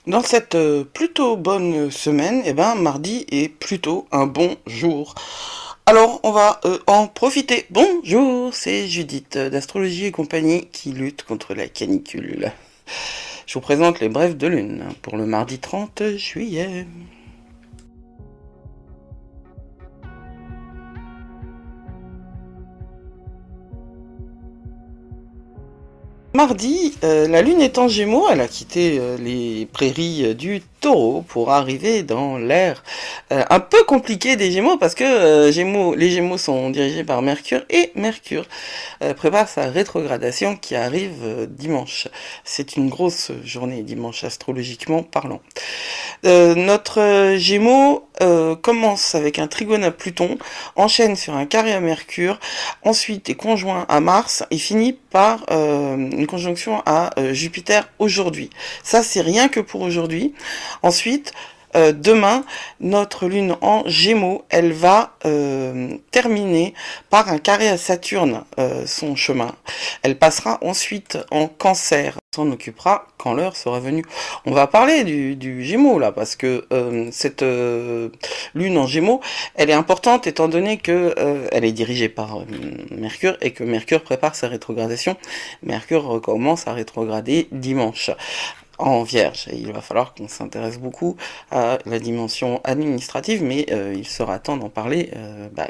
Dans cette plutôt bonne semaine, eh ben, mardi est plutôt un bon jour. Alors, on va en profiter. Bonjour, c'est Judith d'Astrologie et compagnie qui lutte contre la canicule. Je vous présente les brèves de lune pour le mardi 30 juillet. Mardi, la lune est en Gémeaux, elle a quitté les prairies du Taureau pour arriver dans l'ère un peu compliquée des Gémeaux parce que les Gémeaux sont dirigés par Mercure et Mercure prépare sa rétrogradation qui arrive dimanche. C'est une grosse journée dimanche astrologiquement parlant. Notre Gémeaux commence avec un trigone à Pluton, enchaîne sur un carré à Mercure, ensuite est conjoint à Mars et finit par une conjonction à Jupiter aujourd'hui. Ça, c'est rien que pour aujourd'hui. Ensuite, demain, notre lune en Gémeaux, elle va terminer par un carré à Saturne, son chemin. Elle passera ensuite en Cancer. On s'en occupera quand l'heure sera venue. On va parler du Gémeaux là, parce que cette lune en Gémeaux, elle est importante étant donné que elle est dirigée par Mercure et que Mercure prépare sa rétrogradation. Mercure commence à rétrograder dimanche en Vierge. Et il va falloir qu'on s'intéresse beaucoup à la dimension administrative, mais il sera temps d'en parler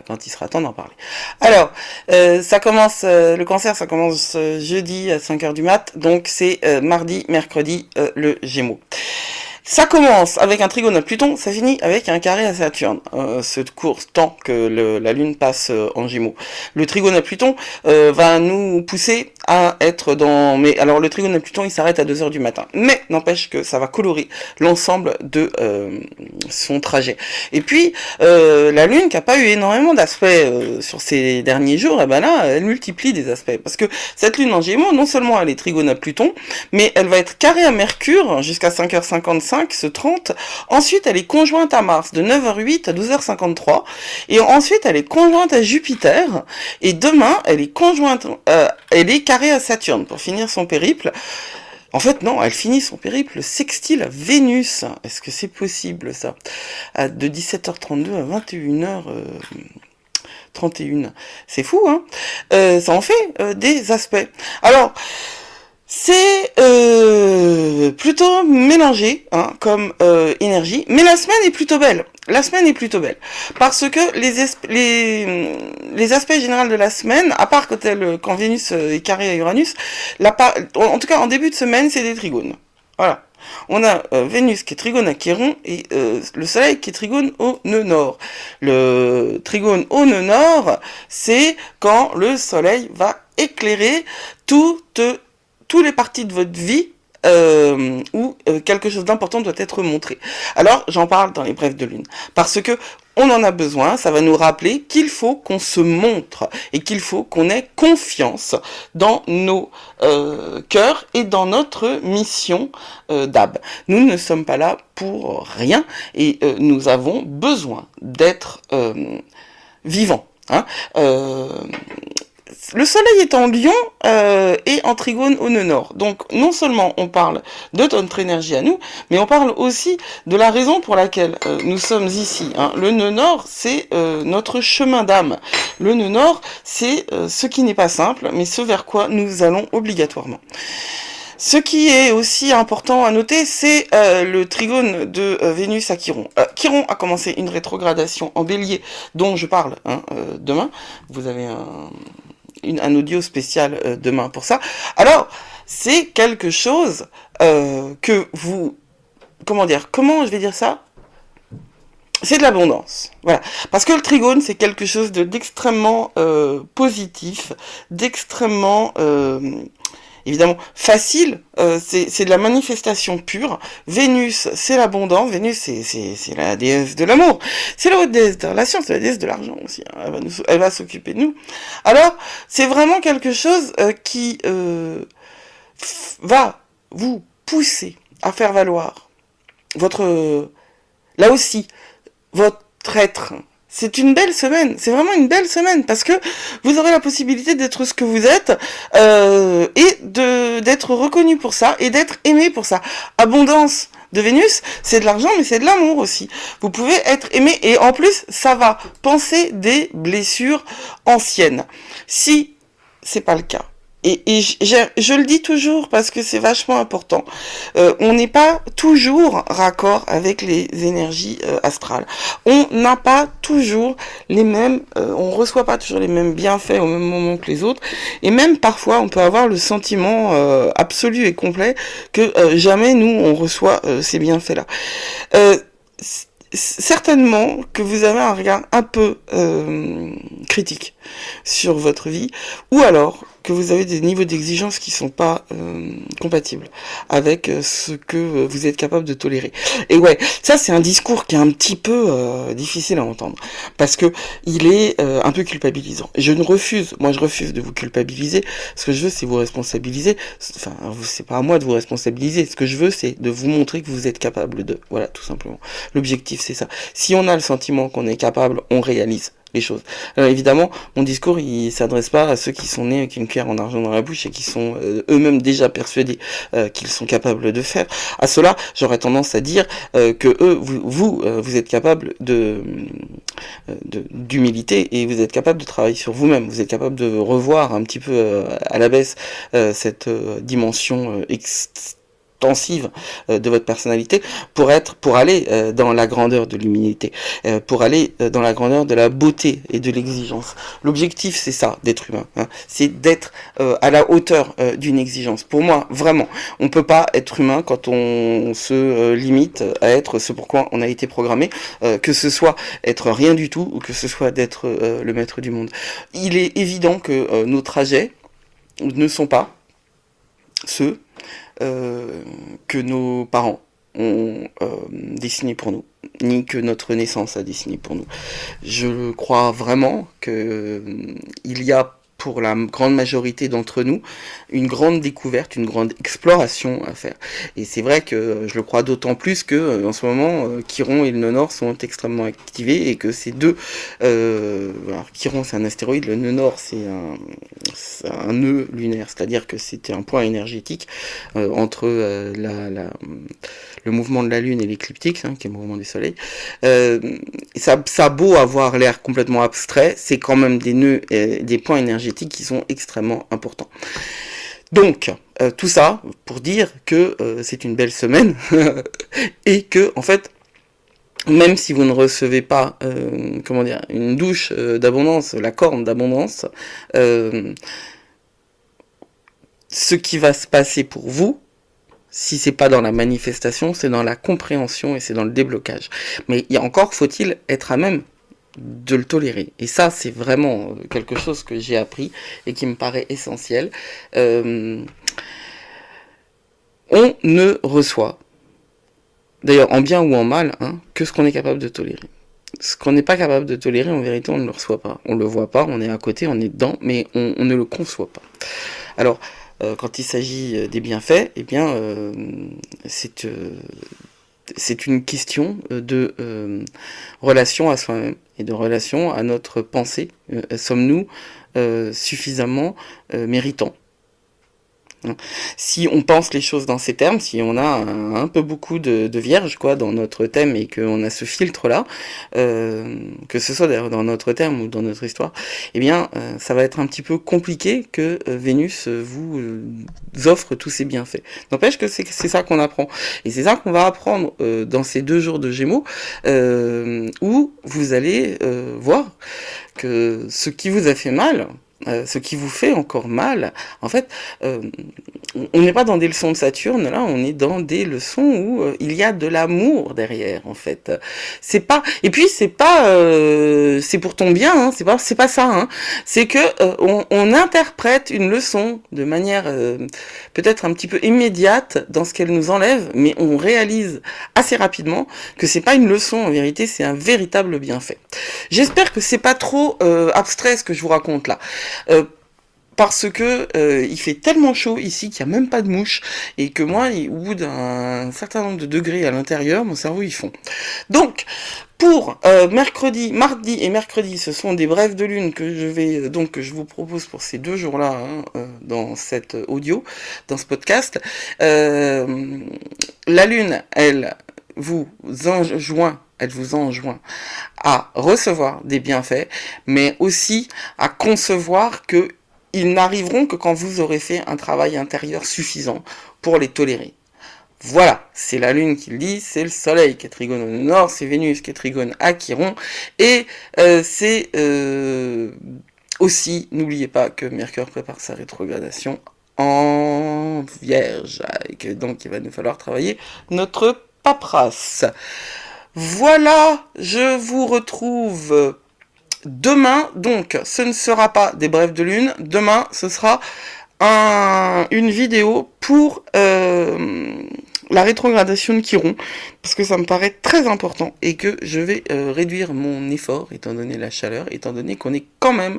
quand il sera temps d'en parler. Alors, ça commence, le Cancer, ça commence jeudi à 5h du mat, donc c'est mardi, mercredi, le Gémeaux. Ça commence avec un trigone à Pluton, ça finit avec un carré à Saturne, ce court temps que la Lune passe en Gémeaux. Le trigone à Pluton va nous pousser à être dans... Mais alors le trigone à Pluton, il s'arrête à 2h du matin. Mais n'empêche que ça va colorer l'ensemble de son trajet. Et puis, la Lune, qui n'a pas eu énormément d'aspects sur ces derniers jours, eh ben là, elle multiplie des aspects. Parce que cette Lune en Gémeaux, non seulement elle est trigone à Pluton, mais elle va être carrée à Mercure jusqu'à 5h55, ce 30. Ensuite, elle est conjointe à Mars de 9h08 à 12h53. Et ensuite, elle est conjointe à Jupiter. Et demain, elle est conjointe, elle est carrée à Saturne pour finir son périple. En fait, non, elle finit son périple sextile à Vénus. Est-ce que c'est possible, ça? De 17h32 à 21h31. C'est fou, hein? Ça en fait des aspects. Alors, c'est plutôt mélangé comme énergie, mais la semaine est plutôt belle. La semaine est plutôt belle parce que les aspects généraux de la semaine, à part quand Vénus est carrée à Uranus, en tout cas en début de semaine, c'est des trigones. Voilà. On a Vénus qui est trigone à Chiron et le Soleil qui est trigone au nœud nord. Le trigone au nœud nord, c'est quand le Soleil va éclairer tous les parties de votre vie où quelque chose d'important doit être montré. Alors, j'en parle dans les brèves de lune. Parce que on en a besoin, ça va nous rappeler qu'il faut qu'on se montre et qu'il faut qu'on ait confiance dans nos cœurs et dans notre mission d'âme. Nous ne sommes pas là pour rien et nous avons besoin d'être vivants. Hein. Le Soleil est en Lion et en Trigone au nœud nord. Donc non seulement on parle de notre énergie à nous, mais on parle aussi de la raison pour laquelle nous sommes ici. Hein. Le nœud nord, c'est notre chemin d'âme. Le nœud nord, c'est ce qui n'est pas simple, mais ce vers quoi nous allons obligatoirement. Ce qui est aussi important à noter, c'est le trigone de Vénus à Chiron. Chiron a commencé une rétrogradation en Bélier, dont je parle demain. Vous avez un audio spécial demain pour ça. Alors, c'est quelque chose que vous... Comment je vais dire ça? C'est de l'abondance. Voilà. Parce que le trigone, c'est quelque chose d'extrêmement positif, d'extrêmement... évidemment facile, c'est de la manifestation pure. Vénus, c'est l'abondance. Vénus, c'est la déesse de l'amour. C'est la haute déesse des relations, c'est la déesse de l'argent aussi. Hein. Elle va s'occuper de nous. Alors, c'est vraiment quelque chose qui va vous pousser à faire valoir là aussi, votre être. C'est une belle semaine, c'est vraiment une belle semaine, parce que vous aurez la possibilité d'être ce que vous êtes, et d'être reconnu pour ça, et d'être aimé pour ça. Abondance, de Vénus, c'est de l'argent, mais c'est de l'amour aussi. Vous pouvez être aimé, et en plus, ça va penser des blessures anciennes. Si c'est pas le cas, et je le dis toujours parce que c'est vachement important. On n'est pas toujours raccord avec les énergies astrales. On n'a pas toujours les mêmes, on reçoit pas toujours les mêmes bienfaits au même moment que les autres. Et même parfois, on peut avoir le sentiment absolu et complet que jamais nous on reçoit ces bienfaits-là. Certainement que vous avez un regard un peu critique sur votre vie, ou alors que vous avez des niveaux d'exigence qui sont pas compatibles avec ce que vous êtes capable de tolérer. Et ouais, ça c'est un discours qui est un petit peu difficile à entendre, parce que il est un peu culpabilisant. Je refuse de vous culpabiliser. Ce que je veux, c'est vous responsabiliser. Enfin, c'est pas à moi de vous responsabiliser. Ce que je veux, c'est de vous montrer que vous êtes capable de. Voilà, tout simplement. L'objectif, c'est ça. Si on a le sentiment qu'on est capable, on réalise les choses. Alors évidemment, mon discours, il s'adresse pas à ceux qui sont nés avec une cuillère en argent dans la bouche et qui sont eux-mêmes déjà persuadés qu'ils sont capables de faire. À cela, j'aurais tendance à dire que vous êtes capable d'humilité, et vous êtes capable de travailler sur vous-même. Vous êtes capable de revoir un petit peu à la baisse cette dimension extensive de votre personnalité pour aller dans la grandeur de l'humilité, pour aller dans la grandeur de la beauté et de l'exigence. L'objectif, c'est ça, d'être humain, hein. C'est d'être à la hauteur d'une exigence. Pour moi, vraiment, on peut pas être humain quand on se limite à être ce pourquoi on a été programmé, que ce soit être rien du tout ou que ce soit d'être le maître du monde. Il est évident que nos trajets ne sont pas ceux que nos parents ont dessiné pour nous, ni que notre naissance a dessiné pour nous. Je crois vraiment que il y a pour la grande majorité d'entre nous une grande découverte, une grande exploration à faire. Et c'est vrai que je le crois d'autant plus que en ce moment Chiron et le nœud nord sont extrêmement activés, et que ces deux alors Chiron c'est un astéroïde, le nœud nord c'est un nœud lunaire, c'est-à-dire que c'était un point énergétique entre le mouvement de la Lune et l'écliptique, hein, qui est le mouvement du Soleil. Ça a beau avoir l'air complètement abstrait, c'est quand même des nœuds, des points énergétiques qui sont extrêmement importants. Donc, tout ça pour dire que c'est une belle semaine et que, en fait, même si vous ne recevez pas, une douche d'abondance, la corne d'abondance, ce qui va se passer pour vous, si c'est pas dans la manifestation, c'est dans la compréhension et c'est dans le déblocage. Mais faut-il être à même de le tolérer. Et ça, c'est vraiment quelque chose que j'ai appris et qui me paraît essentiel. On ne reçoit, d'ailleurs en bien ou en mal, hein, que ce qu'on est capable de tolérer. Ce qu'on n'est pas capable de tolérer, en vérité, on ne le reçoit pas. On le voit pas, on est à côté, on est dedans, mais on ne le conçoit pas. Alors, quand il s'agit des bienfaits, eh bien, c'est une question de relation à soi-même et de relation à notre pensée. Sommes-nous suffisamment méritants ? Si on pense les choses dans ces termes, si on a un peu beaucoup de vierges dans notre thème, et qu'on a ce filtre-là, que ce soit d'ailleurs dans notre thème ou dans notre histoire, eh bien ça va être un petit peu compliqué que Vénus vous offre tous ces bienfaits. N'empêche que c'est ça qu'on apprend. Et c'est ça qu'on va apprendre dans ces 2 jours de Gémeaux, où vous allez voir que ce qui vous a fait mal, ce qui vous fait encore mal, en fait, on n'est pas dans des leçons de Saturne, là, on est dans des leçons où il y a de l'amour derrière, en fait. C'est pas, et puis c'est pas, c'est pour ton bien, hein, c'est pas ça, hein. C'est que on interprète une leçon de manière peut-être un petit peu immédiate dans ce qu'elle nous enlève, mais on réalise assez rapidement que c'est pas une leçon, en vérité, c'est un véritable bienfait. J'espère que c'est pas trop abstrait ce que je vous raconte là. parce que il fait tellement chaud ici qu'il n'y a même pas de mouches, et que moi, au bout d'un certain nombre de degrés à l'intérieur, mon cerveau il fond. Donc, pour mardi et mercredi, ce sont des brèves de lune que que je vous propose pour ces 2 jours-là, dans cette audio, dans ce podcast. La lune, elle vous enjoint à recevoir des bienfaits, mais aussi à concevoir que ils n'arriveront que quand vous aurez fait un travail intérieur suffisant pour les tolérer. Voilà, c'est la Lune qui le dit, c'est le Soleil qui est trigone au nord, c'est Vénus qui est trigone à Chiron, et c'est aussi, n'oubliez pas que Mercure prépare sa rétrogradation en Vierge, et que donc il va nous falloir travailler notre paperasse. Voilà, je vous retrouve demain, donc ce ne sera pas des brèves de lune, demain ce sera une vidéo pour la rétrogradation de Chiron, parce que ça me paraît très important et que je vais réduire mon effort, étant donné la chaleur, étant donné qu'on est quand même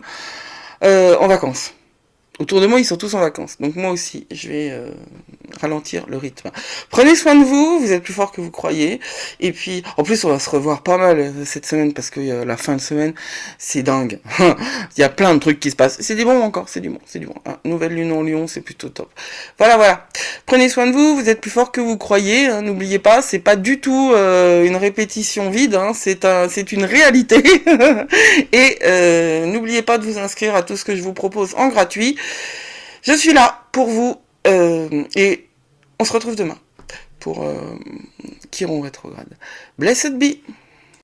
en vacances. Autour de moi, ils sont tous en vacances. Donc moi aussi, je vais ralentir le rythme. Prenez soin de vous, vous êtes plus fort que vous croyez. Et puis, en plus, on va se revoir pas mal cette semaine, parce que la fin de semaine, c'est dingue. Il y a plein de trucs qui se passent. C'est du bon encore, c'est du bon. Hein, nouvelle lune en Lion, c'est plutôt top. Voilà. Prenez soin de vous, vous êtes plus fort que vous croyez. Hein, n'oubliez pas, c'est pas du tout une répétition vide, hein, c'est une réalité. Et n'oubliez pas de vous inscrire à tout ce que je vous propose en gratuit. Je suis là pour vous et on se retrouve demain pour Chiron rétrograde. Blessed be.